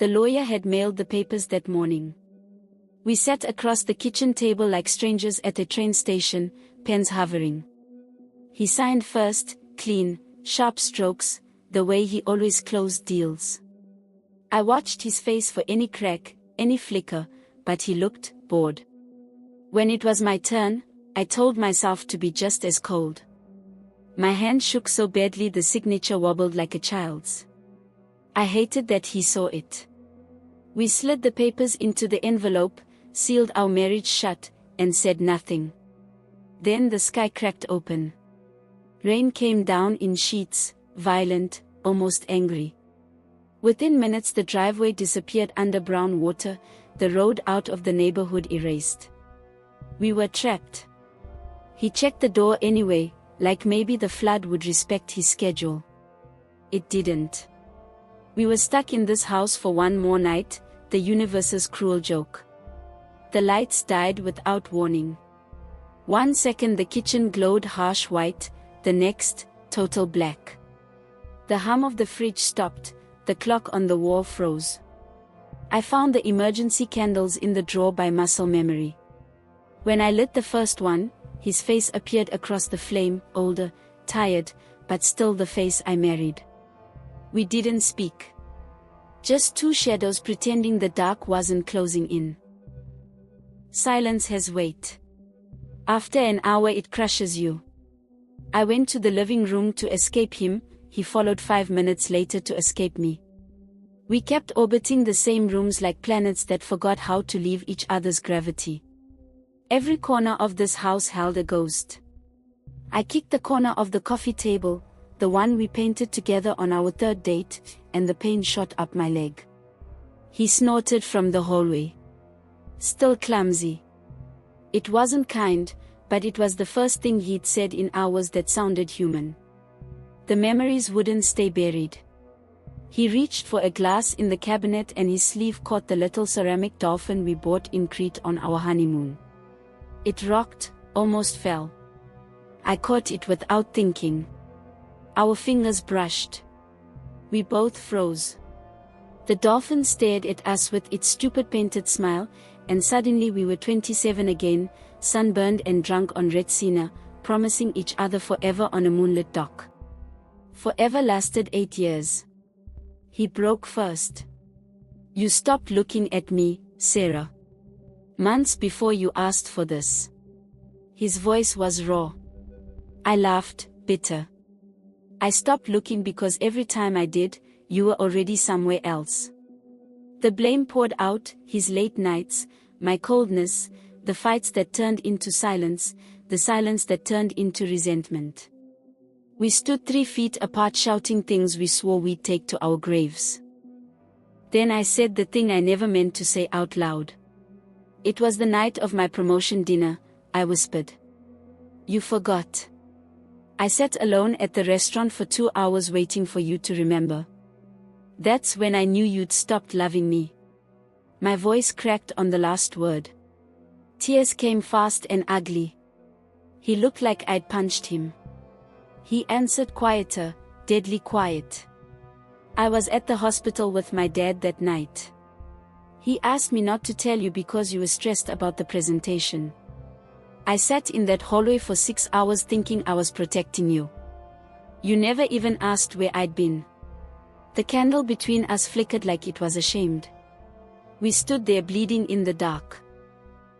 The lawyer had mailed the papers that morning. We sat across the kitchen table like strangers at a train station, pens hovering. He signed first, clean, sharp strokes, the way he always closed deals. I watched his face for any crack, any flicker, but he looked bored. When it was my turn, I told myself to be just as cold. My hand shook so badly the signature wobbled like a child's. I hated that he saw it. We slid the papers into the envelope, sealed our marriage shut, and said nothing. Then the sky cracked open. Rain came down in sheets, violent, almost angry. Within minutes the driveway disappeared under brown water, the road out of the neighborhood erased. We were trapped. He checked the door anyway, like maybe the flood would respect his schedule. It didn't. We were stuck in this house for one more night, the universe's cruel joke. The lights died without warning. 1 second the kitchen glowed harsh white, the next, total black. The hum of the fridge stopped, the clock on the wall froze. I found the emergency candles in the drawer by muscle memory. When I lit the first one, his face appeared across the flame, older, tired, but still the face I married. We didn't speak. Just two shadows pretending the dark wasn't closing in. Silence has weight. After an hour it crushes you. I went to the living room to escape him, he followed 5 minutes later to escape me. We kept orbiting the same rooms like planets that forgot how to leave each other's gravity. Every corner of this house held a ghost. I kicked the corner of the coffee table, the one we painted together on our third date, and the pain shot up my leg. He snorted from the hallway. Still clumsy. It wasn't kind, but it was the first thing he'd said in hours that sounded human. The memories wouldn't stay buried. He reached for a glass in the cabinet and his sleeve caught the little ceramic dolphin we bought in Crete on our honeymoon. It rocked, almost fell. I caught it without thinking. Our fingers brushed. We both froze. The dolphin stared at us with its stupid painted smile, and suddenly we were 27 again, sunburned and drunk on Retsina, promising each other forever on a moonlit dock. Forever lasted 8 years. He broke first. You stopped looking at me, Sarah. Months before you asked for this. His voice was raw. I laughed, bitter. I stopped looking because every time I did, you were already somewhere else. The blame poured out, his late nights, my coldness, the fights that turned into silence, the silence that turned into resentment. We stood 3 feet apart shouting things we swore we'd take to our graves. Then I said the thing I never meant to say out loud. It was the night of my promotion dinner, I whispered. You forgot. I sat alone at the restaurant for 2 hours waiting for you to remember. That's when I knew you'd stopped loving me. My voice cracked on the last word. Tears came fast and ugly. He looked like I'd punched him. He answered quieter, deadly quiet. I was at the hospital with my dad that night. He asked me not to tell you because you were stressed about the presentation. I sat in that hallway for 6 hours thinking I was protecting you. You never even asked where I'd been. The candle between us flickered like it was ashamed. We stood there bleeding in the dark.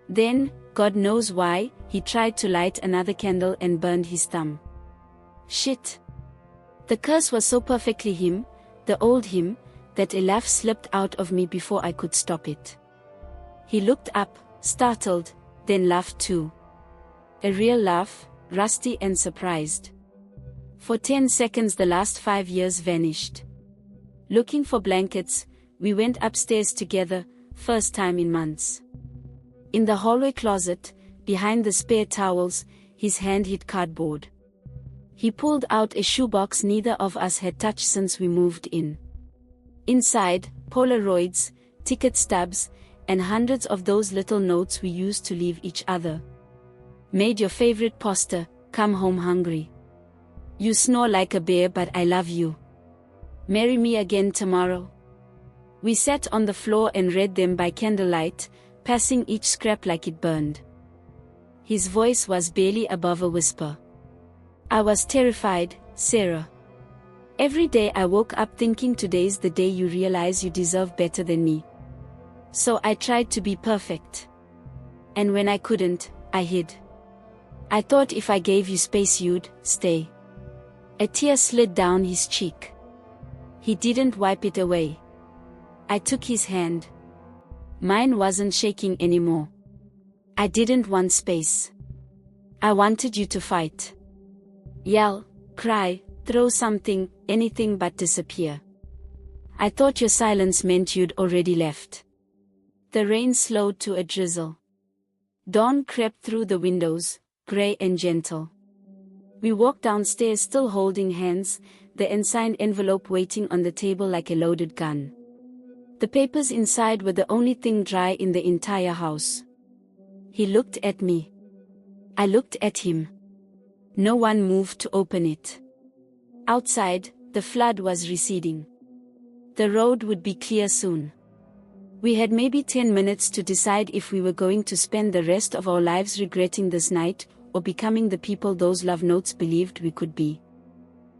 Then, God knows why, he tried to light another candle and burned his thumb. Shit. The curse was so perfectly him, the old him, that a laugh slipped out of me before I could stop it. He looked up, startled, then laughed too. A real laugh, rusty and surprised. For 10 seconds the last 5 years vanished. Looking for blankets, we went upstairs together, first time in months. In the hallway closet, behind the spare towels, his hand hit cardboard. He pulled out a shoebox neither of us had touched since we moved in. Inside, Polaroids, ticket stubs, and hundreds of those little notes we used to leave each other. Made your favorite pasta, come home hungry. You snore like a bear but I love you. Marry me again tomorrow. We sat on the floor and read them by candlelight, passing each scrap like it burned. His voice was barely above a whisper. I was terrified, Sarah. Every day I woke up thinking today's the day you realize you deserve better than me. So I tried to be perfect. And when I couldn't, I hid. I thought if I gave you space you'd stay. A tear slid down his cheek. He didn't wipe it away. I took his hand. Mine wasn't shaking anymore. I didn't want space. I wanted you to fight. Yell, cry, throw something, anything but disappear. I thought your silence meant you'd already left. The rain slowed to a drizzle. Dawn crept through the windows, gray and gentle. We walked downstairs still holding hands, the unsigned envelope waiting on the table like a loaded gun. The papers inside were the only thing dry in the entire house. He looked at me. I looked at him. No one moved to open it. Outside, the flood was receding. The road would be clear soon. We had maybe 10 minutes to decide if we were going to spend the rest of our lives regretting this night, or becoming the people those love notes believed we could be.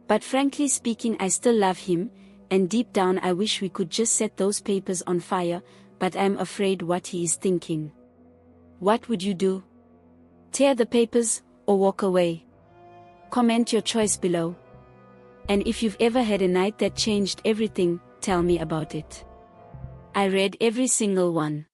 But frankly speaking, I still love him, and deep down I wish we could just set those papers on fire, but I'm afraid what he is thinking. What would you do? Tear the papers, or walk away? Comment your choice below. And if you've ever had a night that changed everything, tell me about it. I read every single one.